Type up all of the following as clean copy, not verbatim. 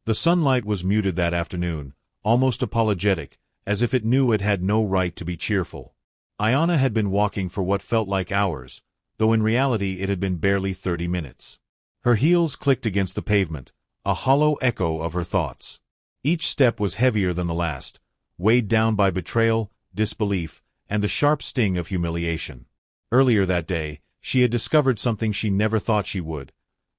The sunlight was muted that afternoon, almost apologetic, as if it knew it had no right to be cheerful. Ayanna had been walking for what felt like hours, though in reality it had been barely 30 minutes. Her heels clicked against the pavement, a hollow echo of her thoughts. Each step was heavier than the last, weighed down by betrayal, disbelief, and the sharp sting of humiliation. Earlier that day, she had discovered something she never thought she would,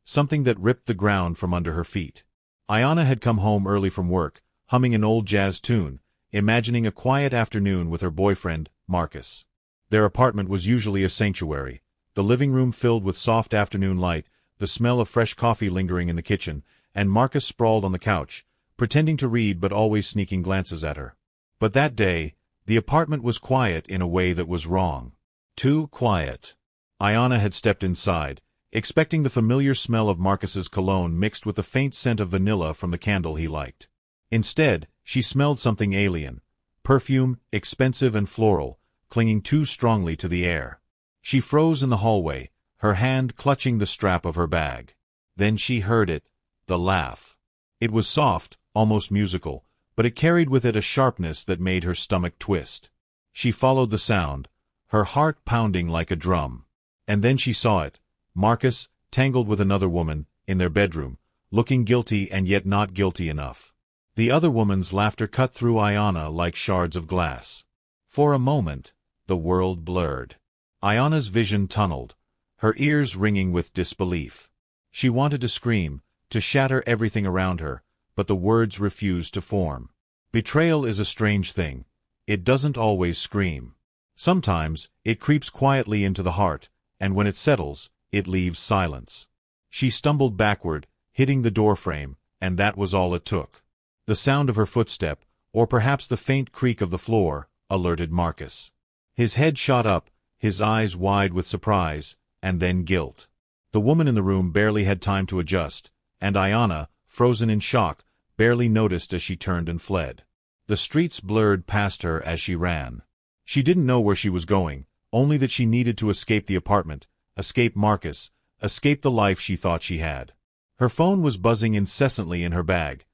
something that ripped the ground from under her feet. Ayanna had come home early from work, humming an old jazz tune, imagining a quiet afternoon with her boyfriend, Marcus. Their apartment was usually a sanctuary, the living room filled with soft afternoon light, the smell of fresh coffee lingering in the kitchen, and Marcus sprawled on the couch, pretending to read but always sneaking glances at her. But that day, the apartment was quiet in a way that was wrong. Too quiet. Ayanna had stepped inside, expecting the familiar smell of Marcus's cologne mixed with the faint scent of vanilla from the candle he liked. Instead, she smelled something alien, perfume, expensive and floral, clinging too strongly to the air. She froze in the hallway, her hand clutching the strap of her bag. Then she heard it, the laugh. It was soft, almost musical, but it carried with it a sharpness that made her stomach twist. She followed the sound, her heart pounding like a drum. And then she saw it, Marcus, tangled with another woman, in their bedroom, looking guilty and yet not guilty enough. The other woman's laughter cut through Ayanna like shards of glass. For a moment, the world blurred. Ayanna's vision tunneled, her ears ringing with disbelief. She wanted to scream, to shatter everything around her, but the words refused to form. Betrayal is a strange thing. It doesn't always scream. Sometimes, it creeps quietly into the heart, and when it settles, it leaves silence. She stumbled backward, hitting the doorframe, and that was all it took. The sound of her footstep, or perhaps the faint creak of the floor, alerted Marcus. His head shot up, his eyes wide with surprise, and then guilt. The woman in the room barely had time to adjust, and Ayanna, frozen in shock, barely noticed as she turned and fled. The streets blurred past her as she ran. She didn't know where she was going, only that she needed to escape the apartment, escape Marcus, escape the life she thought she had. Her phone was buzzing incessantly in her bag.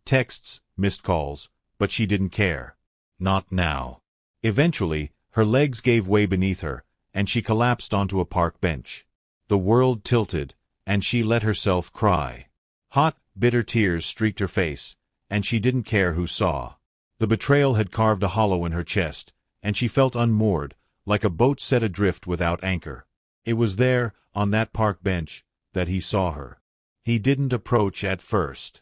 Texts, missed calls, but she didn't care. Not now. Eventually, her legs gave way beneath her, and she collapsed onto a park bench. The world tilted, and she let herself cry. Hot, bitter tears streaked her face, and she didn't care who saw. The betrayal had carved a hollow in her chest, and she felt unmoored, like a boat set adrift without anchor. It was there, on that park bench, that he saw her. He didn't approach at first.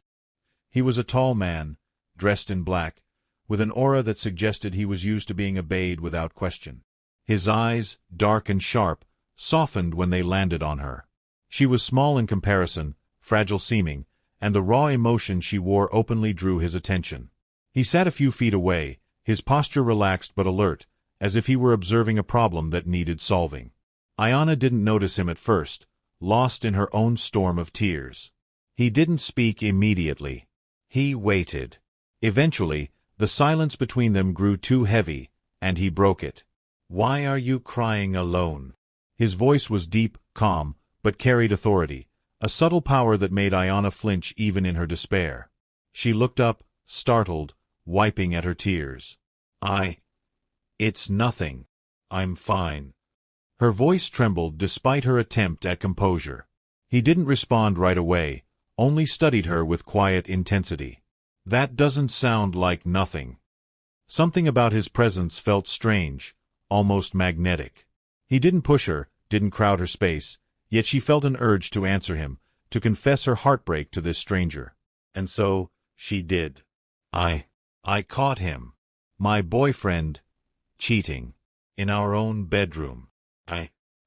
He was a tall man, dressed in black, with an aura that suggested he was used to being obeyed without question. His eyes, dark and sharp, softened when they landed on her. She was small in comparison, fragile-seeming, and the raw emotion she wore openly drew his attention. He sat a few feet away, his posture relaxed but alert, as if he were observing a problem that needed solving. Ayanna didn't notice him at first, lost in her own storm of tears. He didn't speak immediately. He waited. Eventually, the silence between them grew too heavy, and he broke it. "Why are you crying alone?" His voice was deep, calm, but carried authority, a subtle power that made Ayanna flinch even in her despair. She looked up, startled, wiping at her tears. It's nothing. I'm fine." Her voice trembled despite her attempt at composure. He didn't respond right away, only studied her with quiet intensity. "That doesn't sound like nothing." Something about his presence felt strange, almost magnetic. He didn't push her, didn't crowd her space, yet she felt an urge to answer him, to confess her heartbreak to this stranger. And so, she did. I caught him. My boyfriend, cheating. In our own bedroom.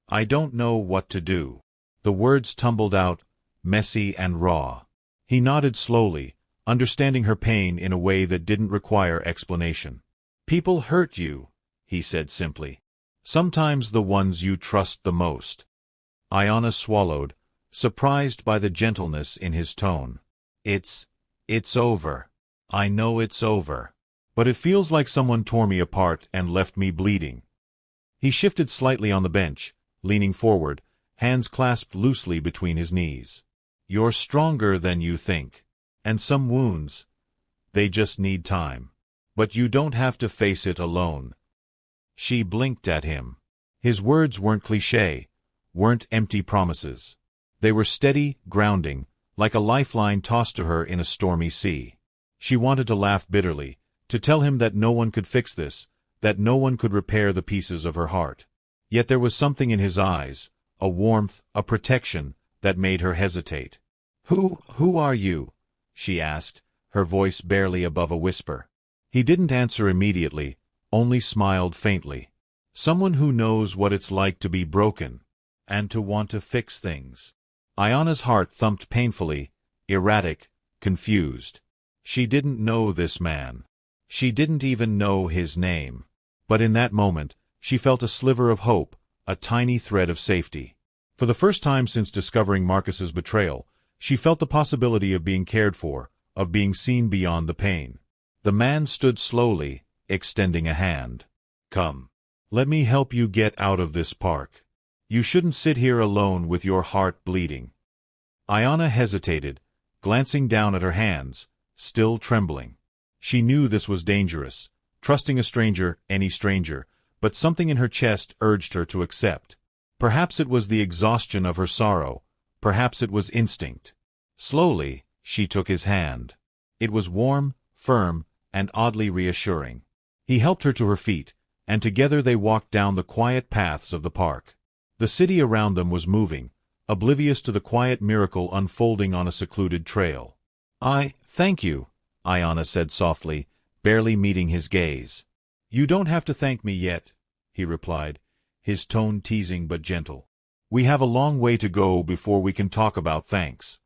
I don't know what to do." The words tumbled out, messy and raw. He nodded slowly, understanding her pain in a way that didn't require explanation. "People hurt you," he said simply. "Sometimes the ones you trust the most." Ayanna swallowed, surprised by the gentleness in his tone. It's over. I know it's over. But it feels like someone tore me apart and left me bleeding." He shifted slightly on the bench, leaning forward, hands clasped loosely between his knees. "You're stronger than you think. And some wounds, they just need time. But you don't have to face it alone. She blinked at him. His words weren't cliché, weren't empty promises. They were steady, grounding, like a lifeline tossed to her in a stormy sea. She wanted to laugh bitterly, to tell him that no one could fix this, that no one could repair the pieces of her heart. Yet there was something in his eyes, a warmth, a protection, that made her hesitate. Who are you?" she asked, her voice barely above a whisper. He didn't answer immediately, only smiled faintly. "Someone who knows what it's like to be broken, and to want to fix things." Ayana's heart thumped painfully, erratic, confused. She didn't know this man. She didn't even know his name. But in that moment, she felt a sliver of hope, a tiny thread of safety. For the first time since discovering Marcus's betrayal, she felt the possibility of being cared for, of being seen beyond the pain. The man stood slowly, extending a hand. "Come. Let me help you get out of this park. You shouldn't sit here alone with your heart bleeding." Ayana hesitated, glancing down at her hands, still trembling. She knew this was dangerous, trusting a stranger, any stranger, but something in her chest urged her to accept. Perhaps it was the exhaustion of her sorrow, perhaps it was instinct. Slowly, she took his hand. It was warm, firm, and oddly reassuring. He helped her to her feet, and together they walked down the quiet paths of the park. The city around them was moving, oblivious to the quiet miracle unfolding on a secluded trail. Thank you," Ayana said softly, barely meeting his gaze. "You don't have to thank me yet," he replied, his tone teasing but gentle. "We have a long way to go before we can talk about thanks."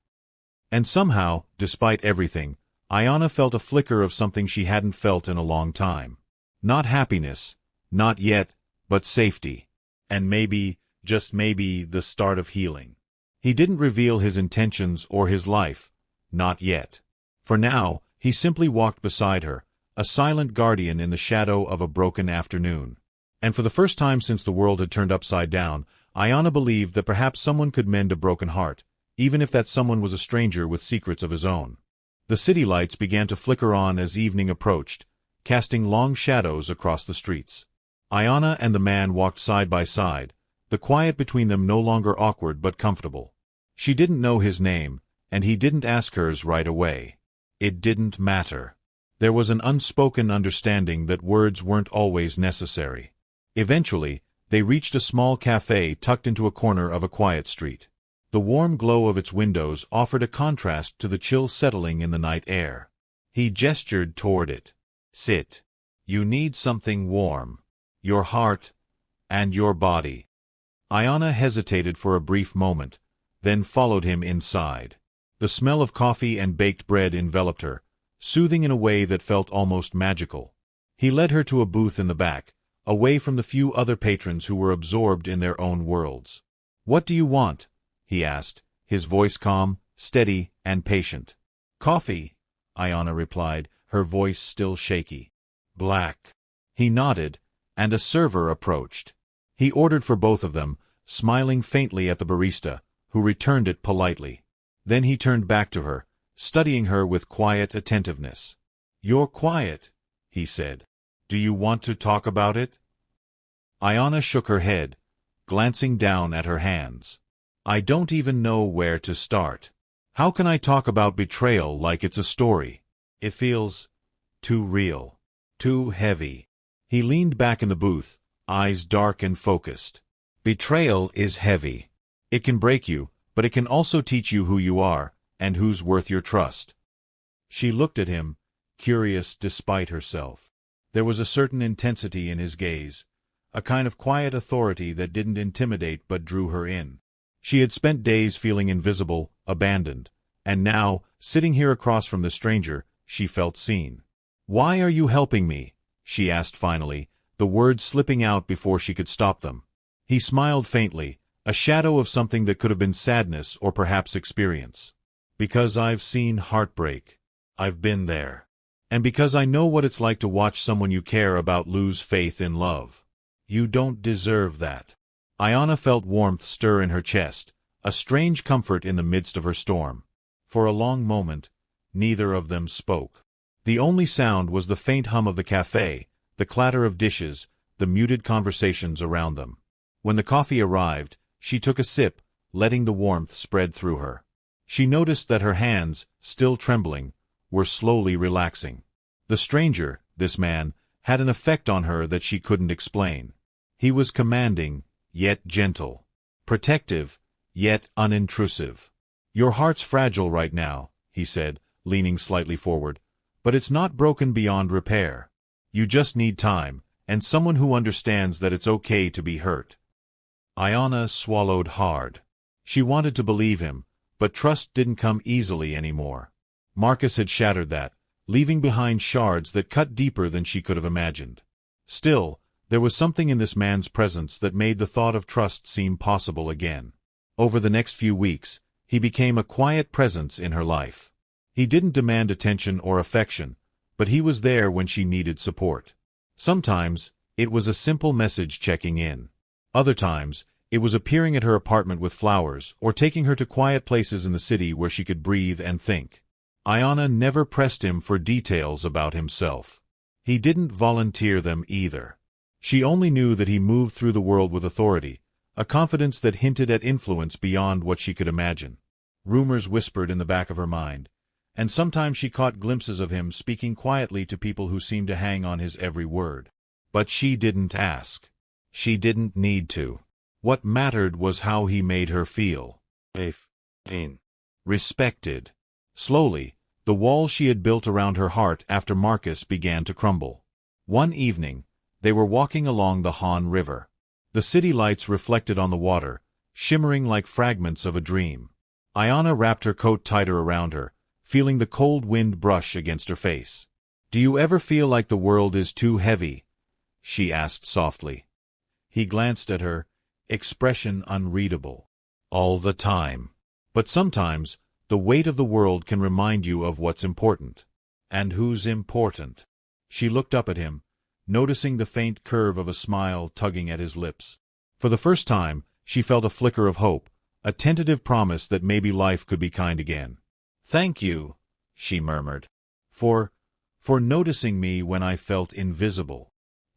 And somehow, despite everything, Ayana felt a flicker of something she hadn't felt in a long time. Not happiness, not yet, but safety. And maybe, just maybe, the start of healing. He didn't reveal his intentions or his life, not yet. For now, he simply walked beside her, a silent guardian in the shadow of a broken afternoon. And for the first time since the world had turned upside down, Ayana believed that perhaps someone could mend a broken heart, even if that someone was a stranger with secrets of his own. The city lights began to flicker on as evening approached, casting long shadows across the streets. Ayana and the man walked side by side, the quiet between them no longer awkward but comfortable. She didn't know his name, and he didn't ask hers right away. It didn't matter. There was an unspoken understanding that words weren't always necessary. Eventually, they reached a small cafe tucked into a corner of a quiet street. The warm glow of its windows offered a contrast to the chill settling in the night air. He gestured toward it. "Sit. You need something warm. Your heart, and your body." Ayana hesitated for a brief moment, then followed him inside. The smell of coffee and baked bread enveloped her, soothing in a way that felt almost magical. He led her to a booth in the back, away from the few other patrons who were absorbed in their own worlds. "What do you want?" he asked, his voice calm, steady, and patient. "Coffee," Ayana replied, her voice still shaky. "Black." He nodded, and a server approached. He ordered for both of them, smiling faintly at the barista, who returned it politely. Then he turned back to her, studying her with quiet attentiveness. "You're quiet," he said. "Do you want to talk about it?" Ayana shook her head, glancing down at her hands. "I don't even know where to start. How can I talk about betrayal like it's a story? It feels too real, too heavy." He leaned back in the booth, eyes dark and focused. "Betrayal is heavy. It can break you, but it can also teach you who you are, and who's worth your trust." She looked at him, curious despite herself. There was a certain intensity in his gaze, a kind of quiet authority that didn't intimidate but drew her in. She had spent days feeling invisible, abandoned, and now, sitting here across from the stranger, she felt seen. "Why are you helping me?" she asked finally, the words slipping out before she could stop them. He smiled faintly, a shadow of something that could have been sadness or perhaps experience. "Because I've seen heartbreak. I've been there. And because I know what it's like to watch someone you care about lose faith in love. You don't deserve that." Ayana felt warmth stir in her chest, a strange comfort in the midst of her storm. For a long moment, neither of them spoke. The only sound was the faint hum of the cafe, the clatter of dishes, the muted conversations around them. When the coffee arrived, she took a sip, letting the warmth spread through her. She noticed that her hands, still trembling, were slowly relaxing. The stranger, this man, had an effect on her that she couldn't explain. He was commanding, yet gentle. Protective, yet unintrusive. "Your heart's fragile right now," he said, leaning slightly forward, "but it's not broken beyond repair. You just need time, and someone who understands that it's okay to be hurt." Ayanna swallowed hard. She wanted to believe him, but trust didn't come easily anymore. Marcus had shattered that, leaving behind shards that cut deeper than she could have imagined. Still, there was something in this man's presence that made the thought of trust seem possible again. Over the next few weeks, he became a quiet presence in her life. He didn't demand attention or affection, but he was there when she needed support. Sometimes, it was a simple message checking in. Other times, it was appearing at her apartment with flowers or taking her to quiet places in the city where she could breathe and think. Ayanna never pressed him for details about himself. He didn't volunteer them either. She only knew that he moved through the world with authority, a confidence that hinted at influence beyond what she could imagine. Rumors whispered in the back of her mind, and sometimes she caught glimpses of him speaking quietly to people who seemed to hang on his every word. But she didn't ask. She didn't need to. What mattered was how he made her feel. Safe. Respected. Slowly, the wall she had built around her heart after Marcus began to crumble. One evening, they were walking along the Han River. The city lights reflected on the water, shimmering like fragments of a dream. Ayanna wrapped her coat tighter around her, feeling the cold wind brush against her face. "Do you ever feel like the world is too heavy?" she asked softly. He glanced at her, expression unreadable. "All the time. But sometimes, the weight of the world can remind you of what's important." "And who's important?" She looked up at him, noticing the faint curve of a smile tugging at his lips. For the first time, she felt a flicker of hope, a tentative promise that maybe life could be kind again. "Thank you," she murmured, for noticing me when I felt invisible."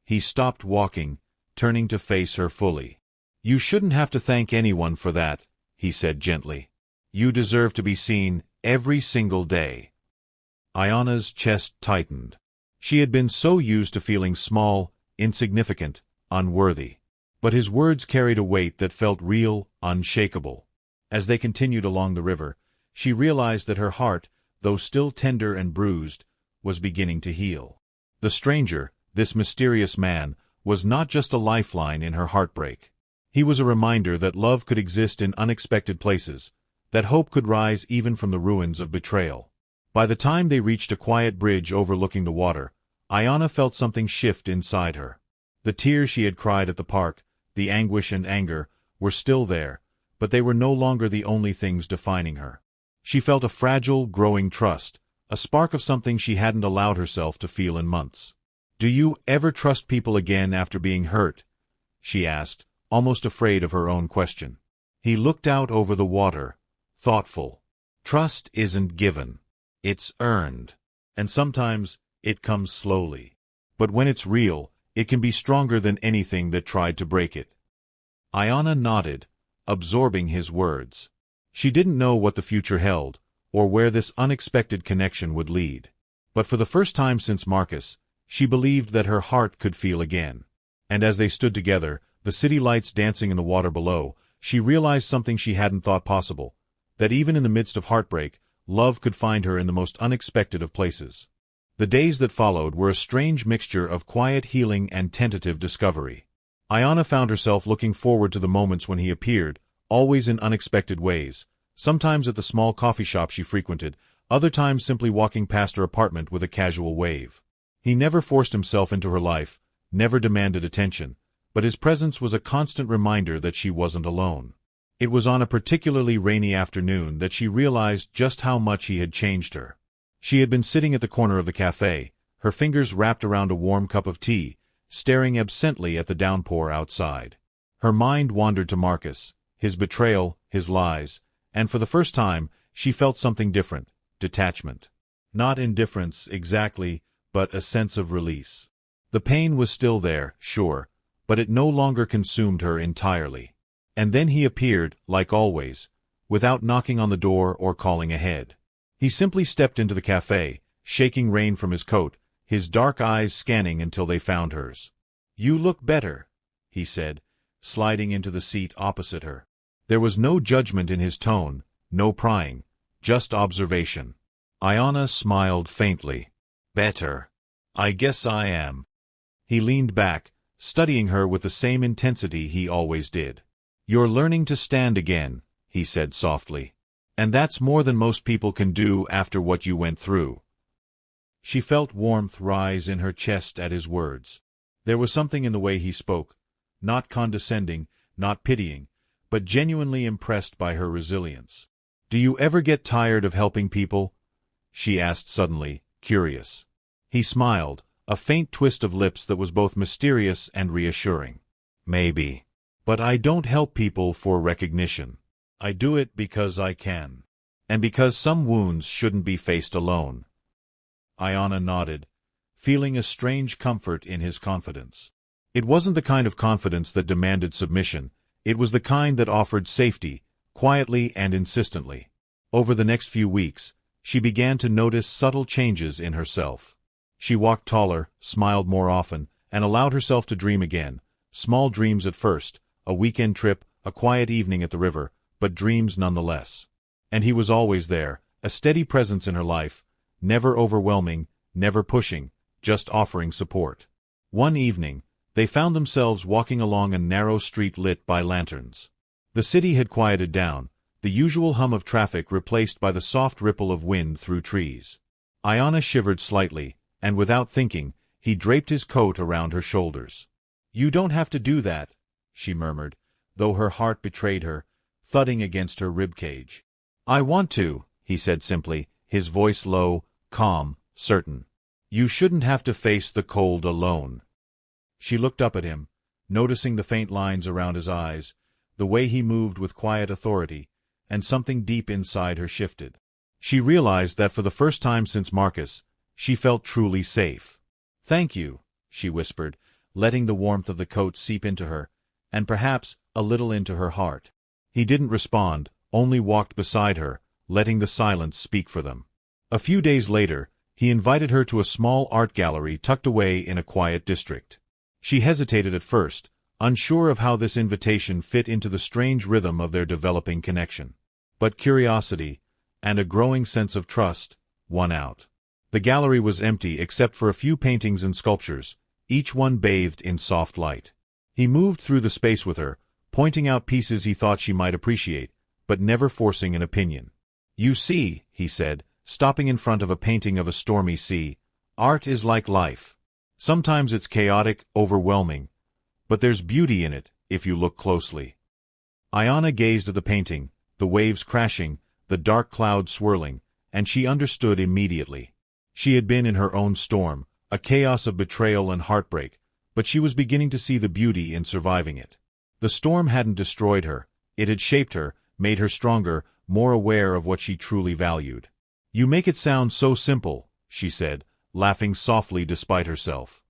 He stopped walking, turning to face her fully. "You shouldn't have to thank anyone for that," he said gently. "You deserve to be seen every single day." Ayanna's chest tightened. She had been so used to feeling small, insignificant, unworthy. But his words carried a weight that felt real, unshakable. As they continued along the river, she realized that her heart, though still tender and bruised, was beginning to heal. The stranger, this mysterious man, was not just a lifeline in her heartbreak. He was a reminder that love could exist in unexpected places, that hope could rise even from the ruins of betrayal. By the time they reached a quiet bridge overlooking the water, Ayanna felt something shift inside her. The tears she had cried at the park, the anguish and anger, were still there, but they were no longer the only things defining her. She felt a fragile, growing trust, a spark of something she hadn't allowed herself to feel in months. "Do you ever trust people again after being hurt?" she asked, almost afraid of her own question. He looked out over the water, thoughtful. "Trust isn't given. It's earned. And sometimes, it comes slowly. But when it's real, it can be stronger than anything that tried to break it." Ayanna nodded, absorbing his words. She didn't know what the future held, or where this unexpected connection would lead. But for the first time since Marcus, she believed that her heart could feel again. And as they stood together, the city lights dancing in the water below, she realized something she hadn't thought possible, that even in the midst of heartbreak, love could find her in the most unexpected of places. The days that followed were a strange mixture of quiet healing and tentative discovery. Ayanna found herself looking forward to the moments when he appeared, always in unexpected ways, sometimes at the small coffee shop she frequented, other times simply walking past her apartment with a casual wave. He never forced himself into her life, never demanded attention, but his presence was a constant reminder that she wasn't alone. It was on a particularly rainy afternoon that she realized just how much he had changed her. She had been sitting at the corner of the cafe, her fingers wrapped around a warm cup of tea, staring absently at the downpour outside. Her mind wandered to Marcus, his betrayal, his lies, and for the first time, she felt something different, detachment. Not indifference, exactly, but a sense of release. The pain was still there, sure, but it no longer consumed her entirely. And then he appeared, like always, without knocking on the door or calling ahead. He simply stepped into the cafe, shaking rain from his coat, his dark eyes scanning until they found hers. "You look better," he said, sliding into the seat opposite her. There was no judgment in his tone, no prying, just observation. Ayanna smiled faintly. "Better. I guess I am." He leaned back, studying her with the same intensity he always did. "You're learning to stand again," he said softly. "And that's more than most people can do after what you went through." She felt warmth rise in her chest at his words. There was something in the way he spoke, not condescending, not pitying, but genuinely impressed by her resilience. "Do you ever get tired of helping people?" she asked suddenly, curious. He smiled, a faint twist of lips that was both mysterious and reassuring. "Maybe. But I don't help people for recognition. I do it because I can. And because some wounds shouldn't be faced alone." Ayanna nodded, feeling a strange comfort in his confidence. It wasn't the kind of confidence that demanded submission, it was the kind that offered safety, quietly and insistently. Over the next few weeks, she began to notice subtle changes in herself. She walked taller, smiled more often, and allowed herself to dream again. Small dreams at first, a weekend trip, a quiet evening at the river, but dreams nonetheless. And he was always there, a steady presence in her life, never overwhelming, never pushing, just offering support. One evening, they found themselves walking along a narrow street lit by lanterns. The city had quieted down, the usual hum of traffic replaced by the soft ripple of wind through trees. Ayanna shivered slightly, and without thinking, he draped his coat around her shoulders. "You don't have to do that," she murmured, though her heart betrayed her, thudding against her ribcage. "I want to," he said simply, his voice low, calm, certain. "You shouldn't have to face the cold alone." She looked up at him, noticing the faint lines around his eyes, the way he moved with quiet authority, and something deep inside her shifted. She realized that for the first time since Marcus, she felt truly safe. "Thank you," she whispered, letting the warmth of the coat seep into her, and perhaps a little into her heart. He didn't respond, only walked beside her, letting the silence speak for them. A few days later, he invited her to a small art gallery tucked away in a quiet district. She hesitated at first, unsure of how this invitation fit into the strange rhythm of their developing connection. But curiosity, and a growing sense of trust, won out. The gallery was empty except for a few paintings and sculptures, each one bathed in soft light. He moved through the space with her, pointing out pieces he thought she might appreciate, but never forcing an opinion. "You see," he said, stopping in front of a painting of a stormy sea, "art is like life. Sometimes it's chaotic, overwhelming, but there's beauty in it, if you look closely." Ayanna gazed at the painting, the waves crashing, the dark clouds swirling, and she understood immediately. She had been in her own storm, a chaos of betrayal and heartbreak, but she was beginning to see the beauty in surviving it. The storm hadn't destroyed her, it had shaped her, made her stronger, more aware of what she truly valued. "You make it sound so simple," she said, laughing softly despite herself.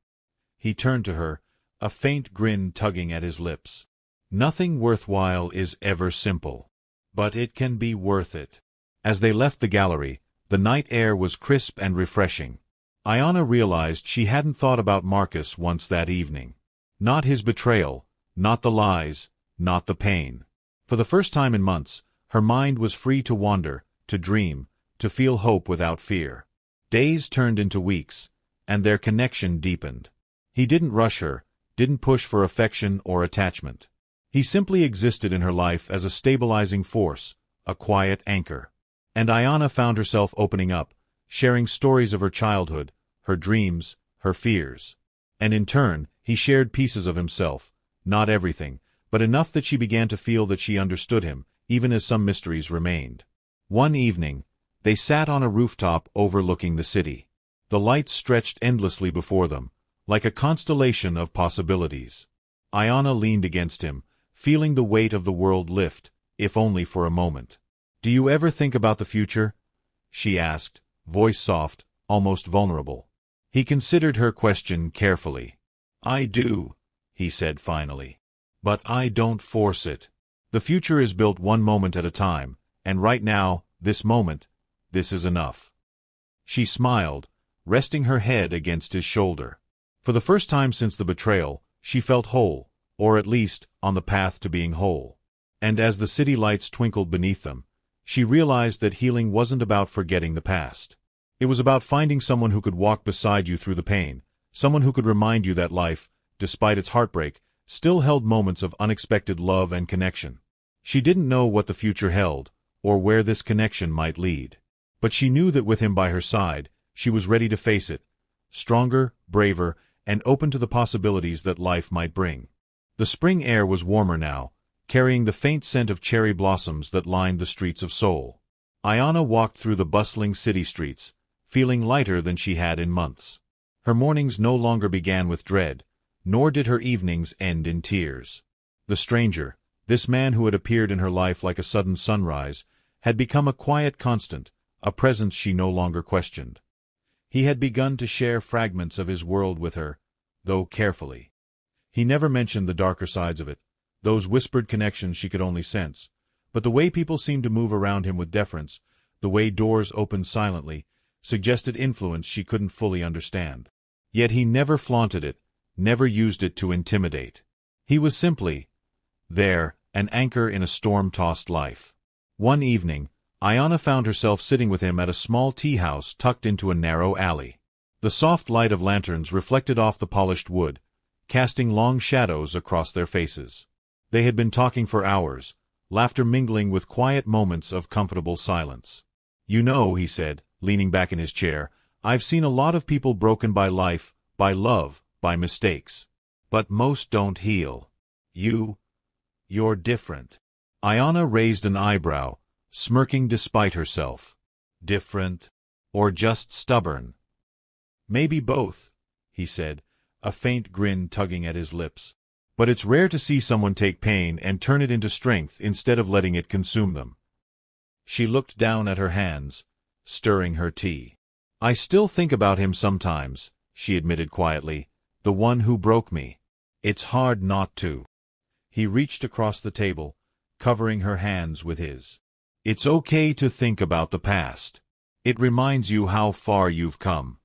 He turned to her, a faint grin tugging at his lips. "Nothing worthwhile is ever simple. But it can be worth it." As they left the gallery, the night air was crisp and refreshing. Ayanna realized she hadn't thought about Marcus once that evening. Not his betrayal, not the lies, not the pain. For the first time in months, her mind was free to wander, to dream, to feel hope without fear. Days turned into weeks, and their connection deepened. He didn't rush her, didn't push for affection or attachment. He simply existed in her life as a stabilizing force, a quiet anchor. And Ayanna found herself opening up, sharing stories of her childhood, her dreams, her fears. And in turn, he shared pieces of himself, not everything, but enough that she began to feel that she understood him, even as some mysteries remained. One evening, they sat on a rooftop overlooking the city. The lights stretched endlessly before them, like a constellation of possibilities. Ayanna leaned against him, feeling the weight of the world lift, if only for a moment. "Do you ever think about the future?" she asked, voice soft, almost vulnerable. He considered her question carefully. "I do," he said finally. "But I don't force it. The future is built one moment at a time, and right now, this moment, this is enough." She smiled, resting her head against his shoulder. For the first time since the betrayal, she felt whole, or at least, on the path to being whole. And as the city lights twinkled beneath them, she realized that healing wasn't about forgetting the past. It was about finding someone who could walk beside you through the pain, someone who could remind you that life, despite its heartbreak, still held moments of unexpected love and connection. She didn't know what the future held, or where this connection might lead. But she knew that with him by her side, she was ready to face it, stronger, braver, and open to the possibilities that life might bring. The spring air was warmer now, carrying the faint scent of cherry blossoms that lined the streets of Seoul. Ayanna walked through the bustling city streets, feeling lighter than she had in months. Her mornings no longer began with dread, nor did her evenings end in tears. The stranger, this man who had appeared in her life like a sudden sunrise, had become a quiet constant, a presence she no longer questioned. He had begun to share fragments of his world with her, though carefully. He never mentioned the darker sides of it, those whispered connections she could only sense, but the way people seemed to move around him with deference, the way doors opened silently, suggested influence she couldn't fully understand. Yet he never flaunted it, never used it to intimidate. He was simply there, an anchor in a storm-tossed life. One evening, Ayanna found herself sitting with him at a small tea house tucked into a narrow alley. The soft light of lanterns reflected off the polished wood, casting long shadows across their faces. They had been talking for hours, laughter mingling with quiet moments of comfortable silence. "You know," he said, leaning back in his chair, "I've seen a lot of people broken by life, by love, by mistakes. But most don't heal. You're different." Ayanna raised an eyebrow, smirking despite herself. "Different? Or just stubborn?" "Maybe both," he said, a faint grin tugging at his lips. "But it's rare to see someone take pain and turn it into strength instead of letting it consume them." She looked down at her hands, stirring her tea. "I still think about him sometimes," she admitted quietly, "the one who broke me. It's hard not to." He reached across the table, covering her hands with his. "It's okay to think about the past. It reminds you how far you've come."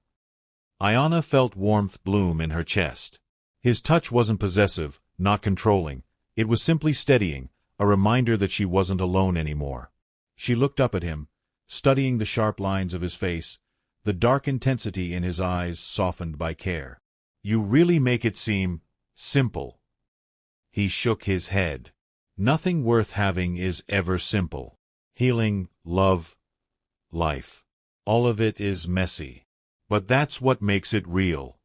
Ayanna felt warmth bloom in her chest. His touch wasn't possessive, not controlling. It was simply steadying, a reminder that she wasn't alone anymore. She looked up at him, studying the sharp lines of his face, the dark intensity in his eyes softened by care. "You really make it seem simple." He shook his head. "Nothing worth having is ever simple. Healing, love, life. All of it is messy. But that's what makes it real."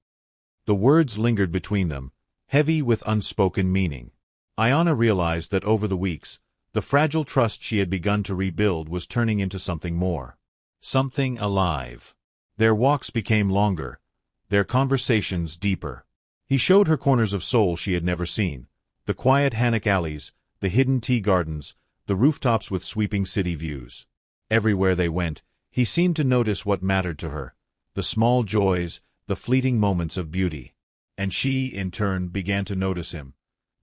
The words lingered between them, heavy with unspoken meaning. Ayanna realized that over the weeks, the fragile trust she had begun to rebuild was turning into something more. Something alive. Their walks became longer, their conversations deeper. He showed her corners of Seoul she had never seen, the quiet Hanok alleys, the hidden tea gardens, the rooftops with sweeping city views. Everywhere they went, he seemed to notice what mattered to her, the small joys, the fleeting moments of beauty. And she, in turn, began to notice him,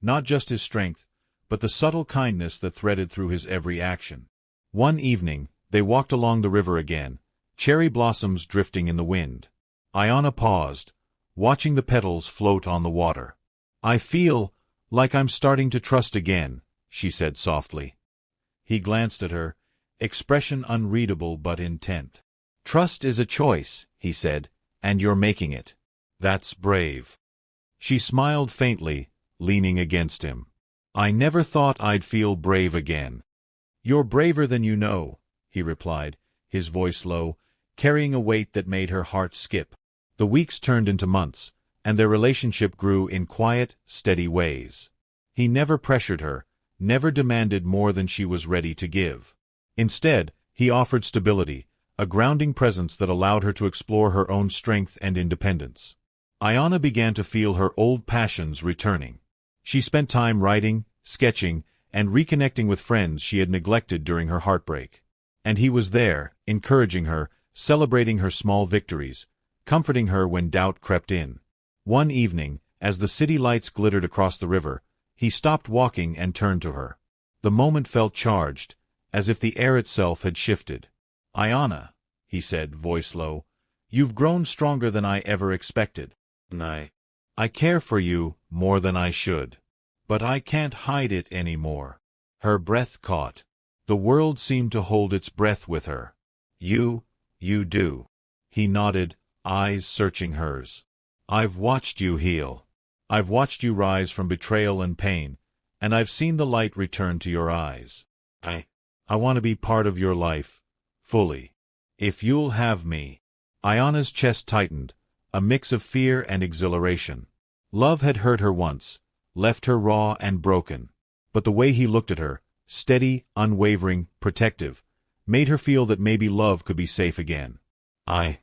not just his strength, but the subtle kindness that threaded through his every action. One evening, they walked along the river again, cherry blossoms drifting in the wind. Ayanna paused, watching the petals float on the water. "I feel like I'm starting to trust again," she said softly. He glanced at her, expression unreadable but intent. "Trust is a choice," he said, "and you're making it. That's brave." She smiled faintly, leaning against him. "I never thought I'd feel brave again." "You're braver than you know," he replied, his voice low, carrying a weight that made her heart skip. The weeks turned into months, and their relationship grew in quiet, steady ways. He never pressured her, never demanded more than she was ready to give. Instead, he offered stability, a grounding presence that allowed her to explore her own strength and independence. Ayanna began to feel her old passions returning. She spent time writing, sketching, and reconnecting with friends she had neglected during her heartbreak. And he was there, encouraging her, celebrating her small victories, comforting her when doubt crept in. One evening, as the city lights glittered across the river, he stopped walking and turned to her. The moment felt charged, as if the air itself had shifted. "Ayana," he said, voice low, "you've grown stronger than I ever expected. I care for you more than I should. But I can't hide it anymore." Her breath caught. The world seemed to hold its breath with her. You do." He nodded, eyes searching hers. "I've watched you heal. I've watched you rise from betrayal and pain, and I've seen the light return to your eyes. I want to be part of your life, fully. If you'll have me." Ayana's chest tightened, a mix of fear and exhilaration. Love had hurt her once, left her raw and broken. But the way he looked at her, steady, unwavering, protective, made her feel that maybe love could be safe again. I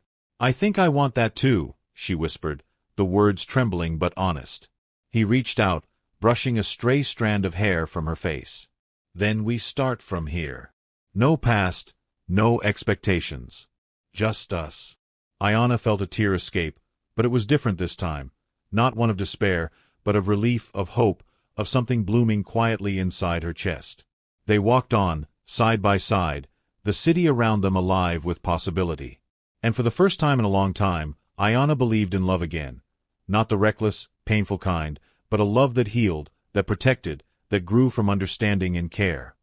think I want that too," she whispered, the words trembling but honest. He reached out, brushing a stray strand of hair from her face. "Then we start from here. No past, no expectations. Just us." Ayana felt a tear escape, but it was different this time. Not one of despair, but of relief, of hope, of something blooming quietly inside her chest. They walked on, side by side, the city around them alive with possibility. And for the first time in a long time, Ayana believed in love again. Not the reckless, painful kind, but a love that healed, that protected, that grew from understanding and care.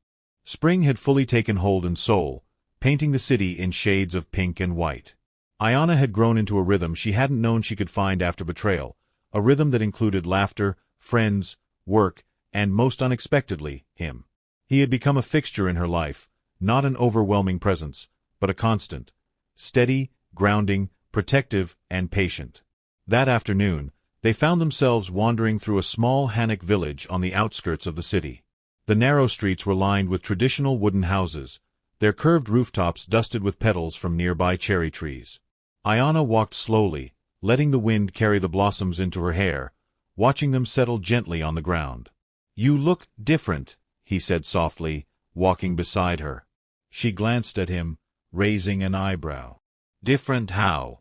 Spring had fully taken hold in Seoul, painting the city in shades of pink and white. Ayana had grown into a rhythm she hadn't known she could find after betrayal, a rhythm that included laughter, friends, work, and, most unexpectedly, him. He had become a fixture in her life, not an overwhelming presence, but a constant. Steady, grounding, protective, and patient. That afternoon, they found themselves wandering through a small Hanok village on the outskirts of the city. The narrow streets were lined with traditional wooden houses, their curved rooftops dusted with petals from nearby cherry trees. Ayana walked slowly, letting the wind carry the blossoms into her hair, watching them settle gently on the ground. "You look different," he said softly, walking beside her. She glanced at him, raising an eyebrow. "Different how?"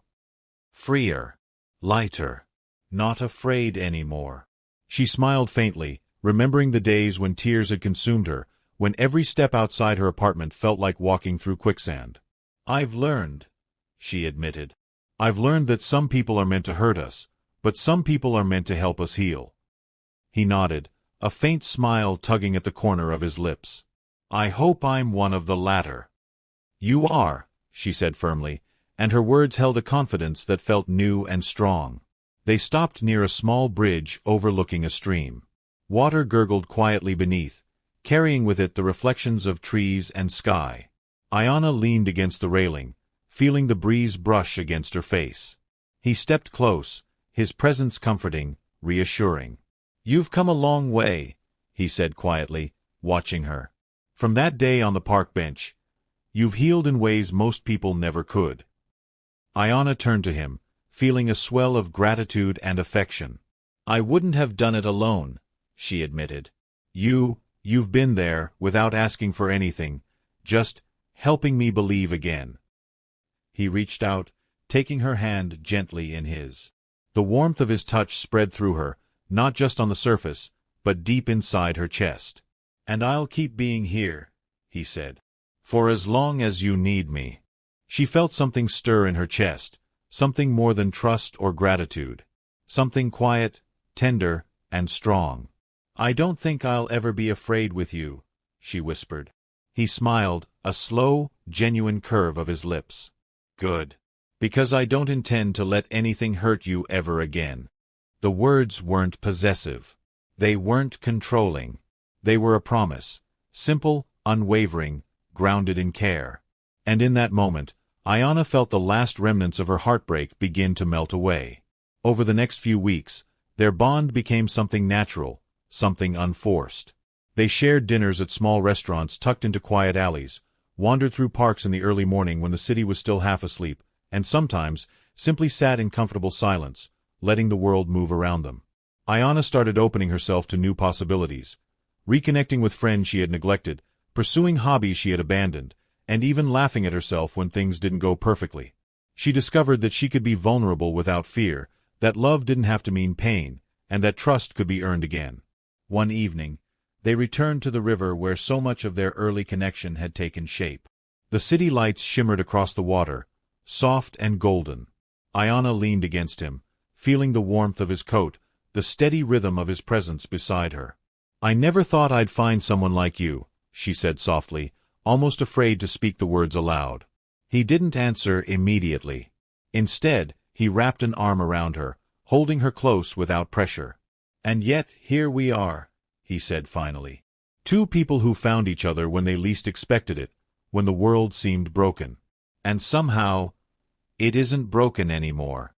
"Freer. Lighter. Not afraid anymore." She smiled faintly, remembering the days when tears had consumed her, when every step outside her apartment felt like walking through quicksand. "I've learned," she admitted. "I've learned that some people are meant to hurt us, but some people are meant to help us heal." He nodded, a faint smile tugging at the corner of his lips. "I hope I'm one of the latter." "You are," she said firmly, and her words held a confidence that felt new and strong. They stopped near a small bridge overlooking a stream. Water gurgled quietly beneath, carrying with it the reflections of trees and sky. Ayana leaned against the railing, feeling the breeze brush against her face. He stepped close, his presence comforting, reassuring. "You've come a long way," he said quietly, watching her. "From that day on the park bench, you've healed in ways most people never could." Ayana turned to him, feeling a swell of gratitude and affection. "I wouldn't have done it alone," she admitted. You've been there, without asking for anything, just helping me believe again." He reached out, taking her hand gently in his. The warmth of his touch spread through her, not just on the surface, but deep inside her chest. "And I'll keep being here," he said, "for as long as you need me." She felt something stir in her chest, something more than trust or gratitude. Something quiet, tender, and strong. "I don't think I'll ever be afraid with you," she whispered. He smiled, a slow, genuine curve of his lips. "Good. Because I don't intend to let anything hurt you ever again." The words weren't possessive. They weren't controlling. They were a promise, simple, unwavering, grounded in care. And in that moment, Ayana felt the last remnants of her heartbreak begin to melt away. Over the next few weeks, their bond became something natural, something unforced. They shared dinners at small restaurants tucked into quiet alleys, wandered through parks in the early morning when the city was still half asleep, and sometimes simply sat in comfortable silence, letting the world move around them. Ayana started opening herself to new possibilities, reconnecting with friends she had neglected, pursuing hobbies she had abandoned, and even laughing at herself when things didn't go perfectly. She discovered that she could be vulnerable without fear, that love didn't have to mean pain, and that trust could be earned again. One evening, they returned to the river where so much of their early connection had taken shape. The city lights shimmered across the water, soft and golden. Ayana leaned against him, feeling the warmth of his coat, the steady rhythm of his presence beside her. "I never thought I'd find someone like you," she said softly, almost afraid to speak the words aloud. He didn't answer immediately. Instead, he wrapped an arm around her, holding her close without pressure. "And yet, here we are," he said finally. Two people who found each other when they least expected it, when the world seemed broken. And somehow, it isn't broken anymore.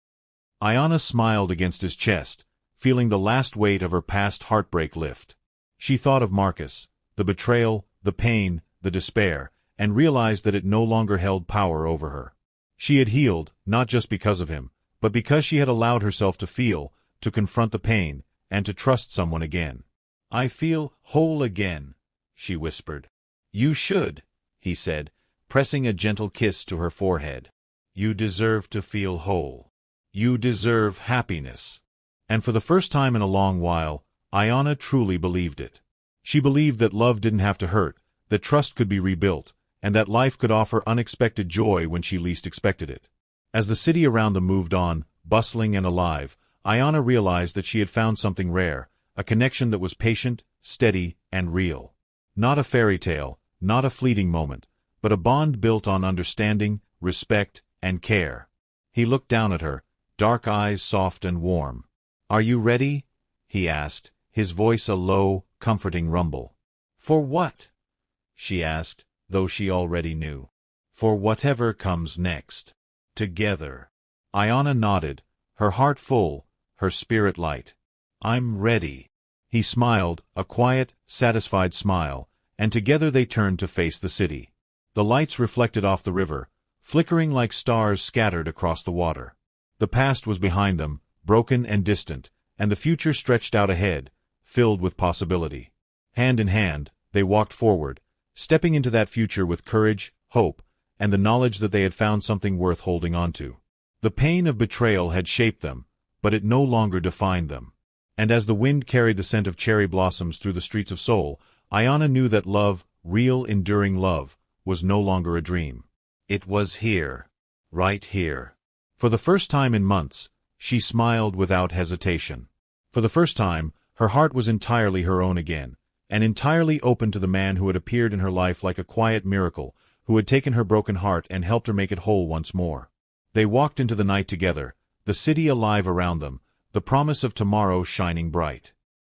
Ayana smiled against his chest, feeling the last weight of her past heartbreak lift. She thought of Marcus, the betrayal, the pain, the despair, and realized that it no longer held power over her. She had healed, not just because of him, but because she had allowed herself to feel, to confront the pain, and to trust someone again. "I feel whole again," she whispered. "You should," he said, pressing a gentle kiss to her forehead. "You deserve to feel whole. You deserve happiness." And for the first time in a long while, Ayana truly believed it. She believed that love didn't have to hurt, that trust could be rebuilt, and that life could offer unexpected joy when she least expected it. As the city around them moved on, bustling and alive, Ayana realized that she had found something rare, a connection that was patient, steady, and real. Not a fairy tale, not a fleeting moment, but a bond built on understanding, respect, and care. He looked down at her, dark eyes soft and warm. "Are you ready?" he asked, his voice a low, comforting rumble. "For what?" she asked, though she already knew. "For whatever comes next. Together." Ayana nodded, her heart full, her spirit light. "I'm ready." He smiled, a quiet, satisfied smile, and together they turned to face the city. The lights reflected off the river, flickering like stars scattered across the water. The past was behind them, broken and distant, and the future stretched out ahead, filled with possibility. Hand in hand, they walked forward, stepping into that future with courage, hope, and the knowledge that they had found something worth holding on to. The pain of betrayal had shaped them, but it no longer defined them. And as the wind carried the scent of cherry blossoms through the streets of Seoul, Ayana knew that love, real enduring love, was no longer a dream. It was here. Right here. For the first time in months, she smiled without hesitation. For the first time, her heart was entirely her own again, and entirely open to the man who had appeared in her life like a quiet miracle, who had taken her broken heart and helped her make it whole once more. They walked into the night together, the city alive around them, the promise of tomorrow shining bright.